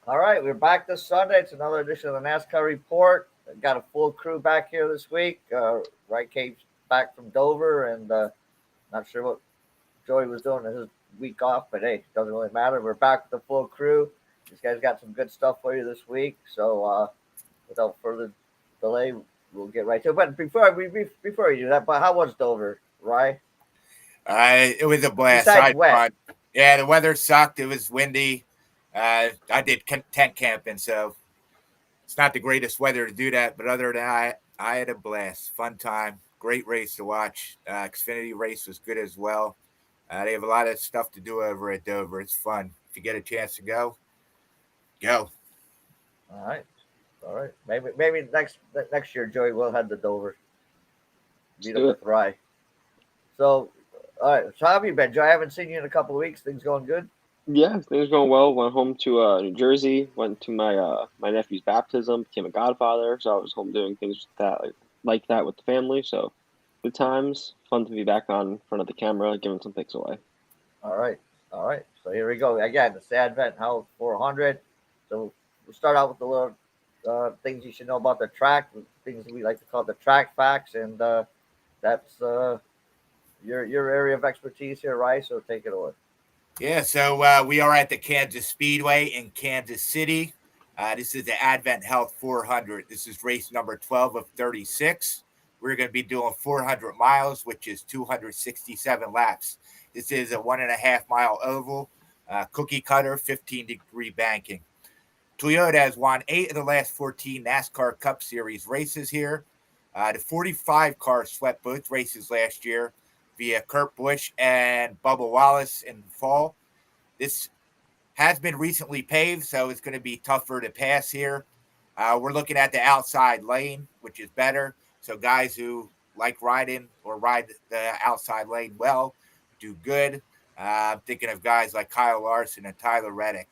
All right, we're back this Sunday. It's another edition of the NASCAR Report. Got a full crew back here this week. Wrycape's back from Dover, and not sure what Joey was doing in his week off, but hey, doesn't really matter. We're back with the full crew. These guys got some good stuff for you this week. So without further delay, we'll get right to it. But before we do that, but how was Dover, Rye? It was a blast. I Besides had wet. fun. Yeah, the weather sucked. It was windy. I did tent camping, so it's not the greatest weather to do that. But other than that, I had a blast. Fun time. Great race to watch. Xfinity race was good as well. They have a lot of stuff to do over at Dover. It's fun. If you get a chance to go, go. All right, all right. Maybe next year, Joey will head to Dover. Let's Meet up do it. with Rye. So, all right. So how have you been, Joe? I haven't seen you in a couple of weeks. Things going good? Yeah, things going well. Went home to New Jersey. Went to my nephew's baptism. Became a godfather. So I was home doing things like that with the family. So good times. Fun to be back on in front of the camera, giving some pics away. All right, all right. So here we go again. The Advent Health 400. So we'll start out with the little things you should know about the track. Things we like to call the track facts, and that's your area of expertise here, right? So take it away. Yeah, so we are at the Kansas Speedway in Kansas City. This is the Advent Health 400. This is race number 12 of 36. We're going to be doing 400 miles, which is 267 laps. This is a 1.5 mile oval, cookie cutter, 15-degree banking. Toyota has won 8 of the last 14 NASCAR Cup Series races here. The 45 car swept both races last year via Kurt Busch and Bubba Wallace in the fall. This has been recently paved, so it's going to be tougher to pass here. We're looking at the outside lane, which is better. So guys who like riding or ride the outside lane well do good. I'm thinking of guys like Kyle Larson and Tyler Reddick.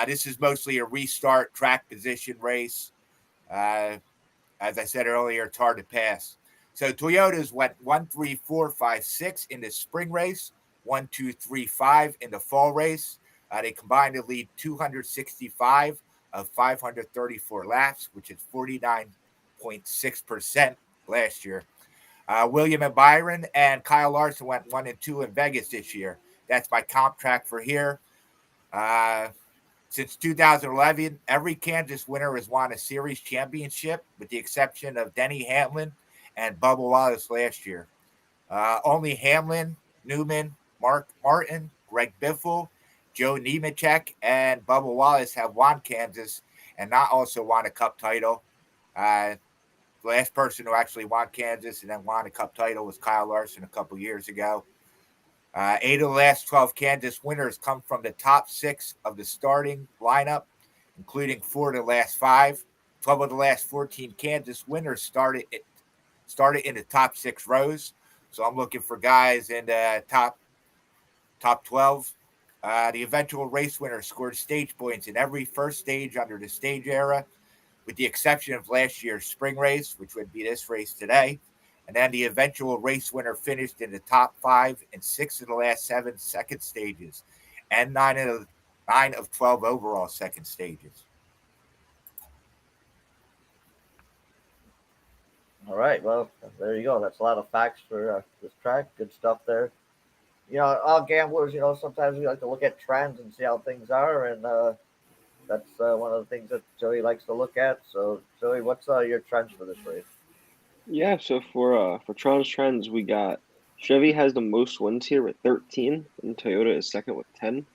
This is mostly a restart track position race. Uh, as I said earlier, it's hard to pass. So Toyotas went 1, 3, 4, 5, 6 in the spring race, 1, 2, 3, 5 in the fall race. They combined to lead 265 of 534 laps, which is 49.6% last year. William and Byron and Kyle Larson went 1 and 2 in Vegas this year. That's my comp track for here. Uh, since 2011, every Kansas winner has won a series championship, with the exception of Denny Hamlin and Bubba Wallace last year. Only Hamlin, Newman, Mark Martin, Greg Biffle, Joe Nemechek, and Bubba Wallace have won Kansas and not also won a Cup title. The last person who actually won Kansas and then won a Cup title was Kyle Larson a couple years ago. 8 of the last 12 Kansas winners come from the top 6 of the starting lineup, including 4 of the last 5. 12 of the last 14 Kansas winners started in the top 6 rows. So I'm looking for guys in the top 12. The eventual race winner scored stage points in every first stage under the stage era, with the exception of last year's spring race, which would be this race today. And then the eventual race winner finished in the top 5 in 6 of the last 7 second stages, and 9 of 12 overall second stages. All right. Well, there you go. That's a lot of facts for this track. Good stuff there. All gamblers, sometimes we like to look at trends and see how things are, and that's one of the things that Joey likes to look at. So, Joey, what's your trends for this race? Yeah, so for Tron's trends, we got Chevy has the most wins here with 13, and Toyota is second with 10.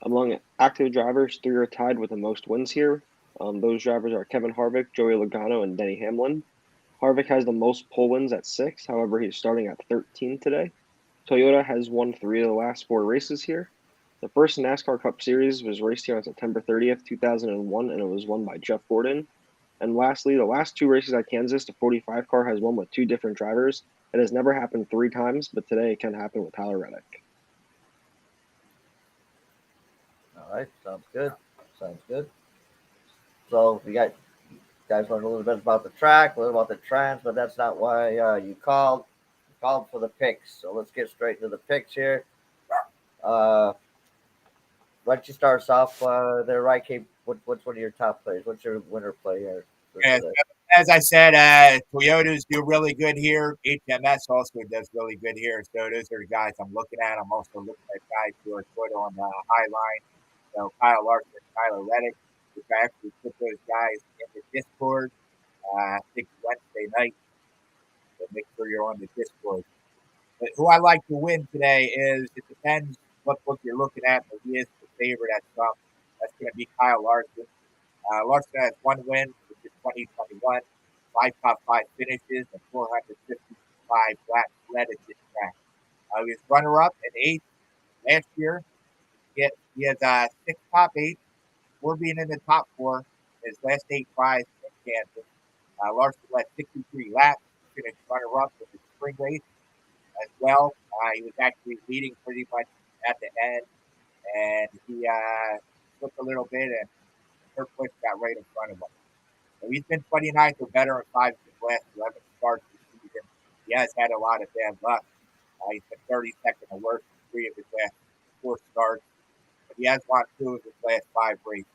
Among active drivers, three are tied with the most wins here. Those drivers are Kevin Harvick, Joey Logano, and Denny Hamlin. Harvick has the most pole wins at 6, however, he's starting at 13 today. Toyota has won 3 of the last 4 races here. The first NASCAR Cup Series was raced here on September 30th, 2001, and it was won by Jeff Gordon. And lastly, the last 2 races at Kansas, the 45 car has won with 2 different drivers. It has never happened 3 times, but today it can happen with Tyler Reddick. All right. Sounds good. Sounds good. So, we got guys learned a little bit about the track, a little about the trends, but that's not why you called. You called for the picks. So, let's get straight to the picks here. Uh, why don't you start us off there, right, Cape? what's one of your top plays? What's your winner play here for As, today? as I said, Toyotas do really good here. HMS also does really good here. So those are the guys I'm looking at. I'm also looking at guys who are put on the high line. So Kyle Larson, Tyler Reddick, which I actually put those guys in the Discord. I think Wednesday night. So make sure you're on the Discord. But who I like to win today is it depends what book you're looking at, but he is the favorite at some. That's going to be Kyle Larson. Larson has one win, which is 2021, five top five finishes, and 455 flat led at this track. He was runner up in eighth last year. He has six top eight, four being in the top four. His last eight tries in Kansas. Larson led 63 laps, finished runner up in the spring race as well. He was actually leading pretty much at the end, and he took a little bit, and Kurt Busch got right in front of him. So he's been 29th or better in five of his last 11 starts this season. He has had a lot of bad luck. He's been 32nd or worse in three of his last four starts, but he has won two of his last five races.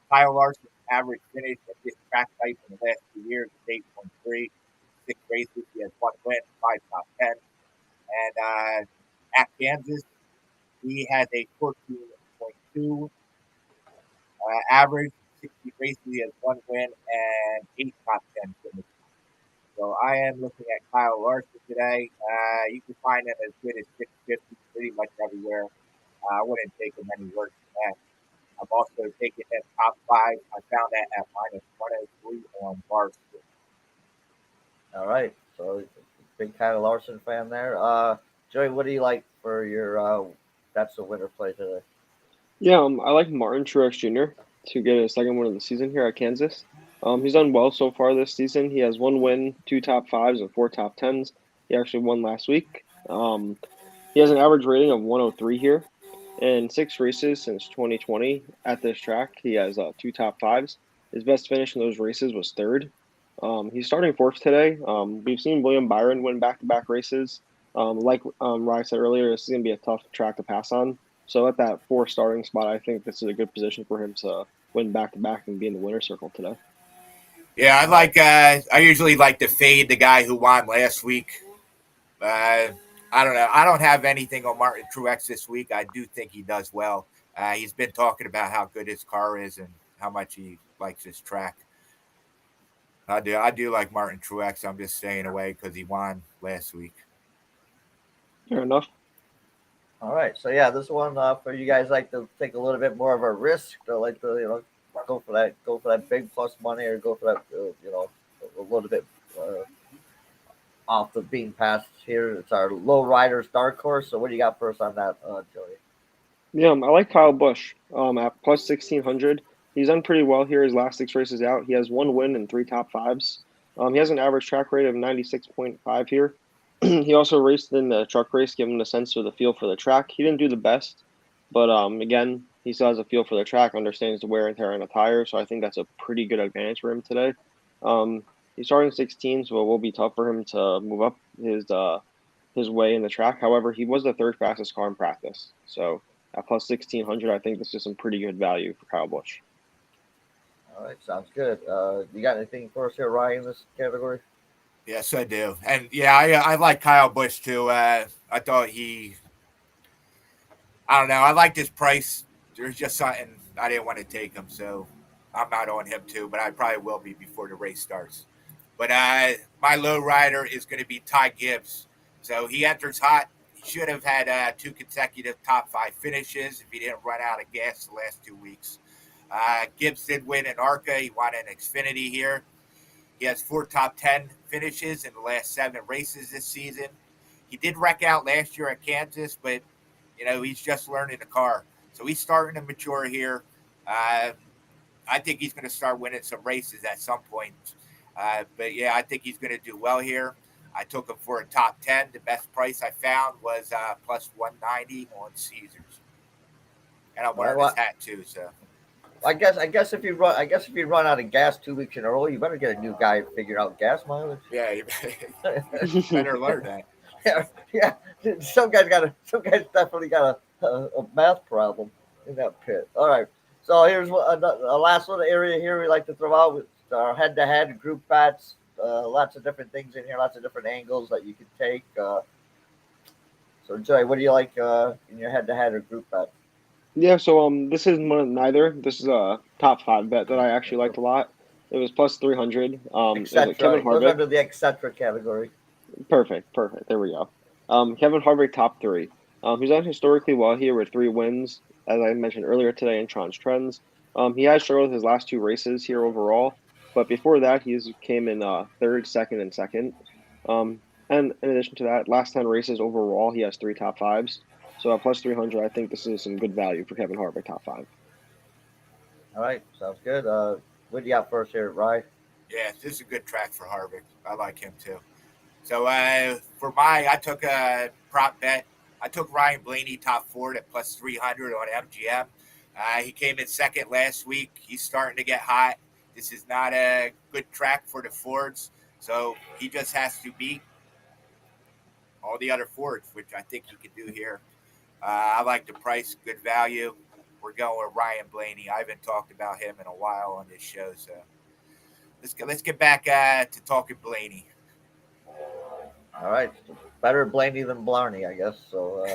Kyle Larson's average finish at this track type in the last 2 years is 8.3. Six races, he has one win, five top 10. And at Kansas, he has a 14.2 average, 60 races, he has one win and eight top 10 finishes. So I am looking at Kyle Larson today. You can find him as good as 650 pretty much everywhere. I wouldn't take him any worse than that. I'm also taking him top five. I found that at minus 103 on Barstool. All right. So big Kyle Larson fan there. Joey, what do you like for your that's the winner play today? Yeah, I like Martin Truex Jr. to get his second win of the season here at Kansas. He's done well so far this season. He has one win, two top fives, and four top tens. He actually won last week. He has an average rating of 103 here. In six races since 2020 at this track, he has two top fives. His best finish in those races was third. He's starting fourth today. We've seen William Byron win back-to-back races. Like Ryan said earlier, this is going to be a tough track to pass on. So at that fourth starting spot, I think this is a good position for him to win back-to-back and be in the winner's circle today. Yeah, I usually like to fade the guy who won last week. I don't know. I don't have anything on Martin Truex this week. I do think he does well. He's been talking about how good his car is and how much he likes his track. I do like Martin Truex. I'm just staying away because he won last week. Fair enough. All right. So yeah, this one for you guys like to take a little bit more of a risk, or like to go for that big plus money, or go for that a little bit off the bean path here. It's our low riders dark horse. So what do you got first on that, Joey? Yeah, I like Kyle Busch at plus 1,600. He's done pretty well here his last six races out. He has one win and three top fives. He has an average track rate of 96.5 here. He also raced in the truck race, giving him a sense of the feel for the track. He didn't do the best, but again, he still has a feel for the track, understands the wear and tear on a tire, so I think that's a pretty good advantage for him today. He's starting 16, so it will be tough for him to move up his way in the track. However, he was the third fastest car in practice, so at plus 1,600, I think this is some pretty good value for Kyle Busch. All right, sounds good. You got anything for us here, Ryan, in this category? Yes, I do. And yeah, I like Kyle Busch too. I thought I don't know. I liked his price. There's just something I didn't want to take him, so I'm not on him too. But I probably will be before the race starts. But my low rider is going to be Ty Gibbs. So he enters hot. He should have had two consecutive top five finishes if he didn't run out of gas the last 2 weeks. Gibbs did win in ARCA. He won in Xfinity here. He has four top 10 finishes in the last 7 races this season. He did wreck out last year at Kansas, but he's just learning the car. So he's starting to mature here. I think he's going to start winning some races at some point. But yeah, I think he's going to do well here. I took him for a top 10. The best price I found was plus 190 on Caesars. And I'm wearing his hat too, so. I guess if you run out of gas 2 weeks in a row, you better get a new guy to figure out gas mileage. Yeah, you better learn that. Yeah. Some guys definitely got a math problem in that pit. All right. So here's a last little area here we like to throw out with our head-to-head group bets. Lots of different things in here, lots of different angles that you can take. So Joey, what do you like in your head-to-head or group bet? Yeah, so this is neither. This is a top five bet that I actually liked a lot. It was plus 300. It was a Kevin Etc. It goes Harvick. under the etc. category. Perfect, perfect. There we go. Kevin Harvick top three. He's done historically well here with 3 wins, as I mentioned earlier today in Tron's Trends. He has struggled with his last 2 races here overall, but before that, he's came in third, second, and second. And in addition to that, last 10 races overall, he has 3 top 5s. So at plus 300, I think this is some good value for Kevin Harvick top 5. All right, sounds good. What do you got first here, Ryan? Yeah, this is a good track for Harvick. I like him too. So I took a prop bet. I took Ryan Blaney top 4 at plus 300 on MGM. He came in second last week. He's starting to get hot. This is not a good track for the Fords, so he just has to beat all the other Fords, which I think he can do here. I like the price, good value. We're going with Ryan Blaney. I haven't talked about him in a while on this show, so let's get back to talking Blaney. All right, better Blaney than Blarney, I guess. All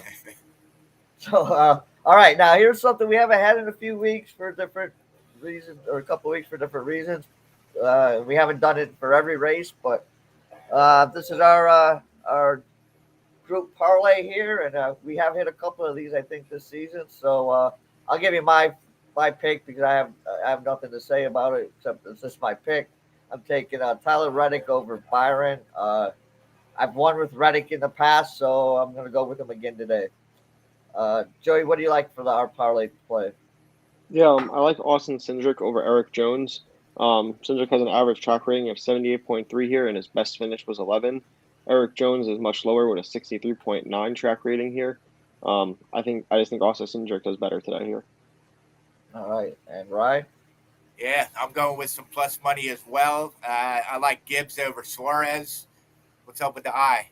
right. Now here's something we haven't had in a few weeks for different reasons, or a couple of weeks for different reasons. We haven't done it for every race, but this is our group parlay here, and we have hit a couple of these I think this season. So I'll give you my pick because I have nothing to say about it except it's just my pick. I'm taking Tyler Reddick over Byron. I've won with Reddick in the past, so I'm going to go with him again today. Joey, what do you like for our parlay play? Yeah, I like Austin Cindric over Eric Jones. Cindric has an average track rating of 78.3 here, and his best finish was 11. Eric Jones is much lower with a 63.9 track rating here. I just think Austin Cindric does better today here. All right, and Ryan? Yeah, I'm going with some plus money as well. I like Gibbs over Suarez. What's up with the eye?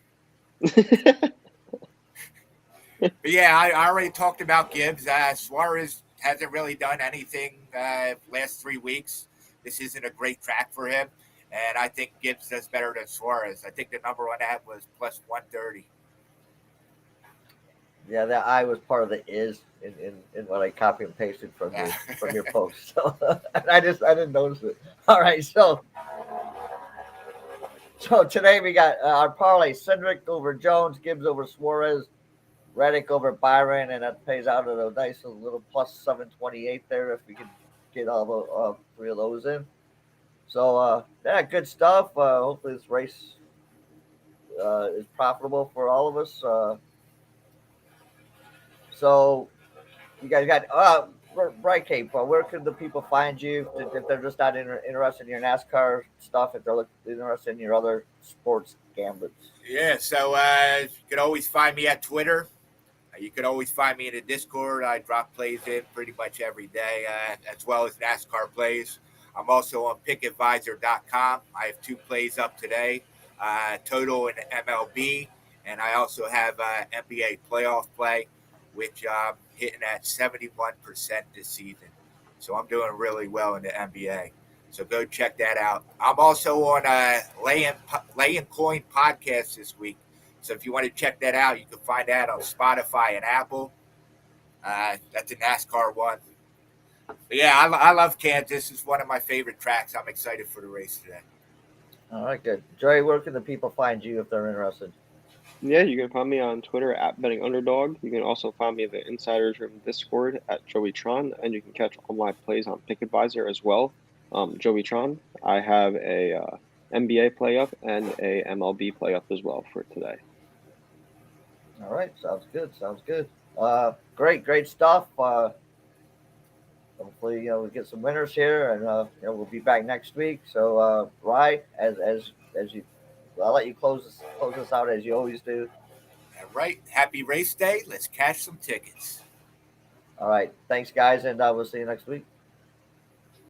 But yeah, I already talked about Gibbs. Suarez hasn't really done anything last 3 weeks. This isn't a great track for him, and I think Gibbs does better than Suarez. I think the number on that was plus 130. Yeah, that I was part of the is in what I copy and pasted from your post. So I didn't notice it. All right, so today we got our parlay: Cindric over Jones, Gibbs over Suarez, Reddick over Byron, and that pays out at a nice little plus 728 there if we can get all the 3 of those in. So yeah, good stuff. Hopefully this race is profitable for all of us. So you guys got Wrycape. Where can the people find you if they're just not interested in your NASCAR stuff? If they're interested in your other sports gambits? Yeah, so you can always find me at Twitter. You can always find me in the Discord. I drop plays in pretty much every day, as well as NASCAR plays. I'm also on pickadvisor.com. I have 2 plays up today, total in MLB, and I also have NBA playoff play, which I'm hitting at 71% this season. So I'm doing really well in the NBA. So go check that out. I'm also on Laying Coin podcast this week. So if you want to check that out, you can find that on Spotify and Apple. That's a NASCAR one. But yeah, I love Kansas. It's one of my favorite tracks. I'm excited for the race today. All right, good. Joey, where can the people find you if they're interested? Yeah, you can find me on Twitter at Betting Underdog. You can also find me in the Insiders Room Discord at Joey Tron, and you can catch all my plays on Pick Advisor as well. Joey Tron. I have a NBA play up and a MLB play up as well for today. All right, sounds good. Sounds good. Great stuff. Hopefully, we get some winners here, and we'll be back next week. So, Rye, as you, I'll let you close this out as you always do. All right, happy race day. Let's cash some tickets. All right, thanks, guys, and we'll see you next week.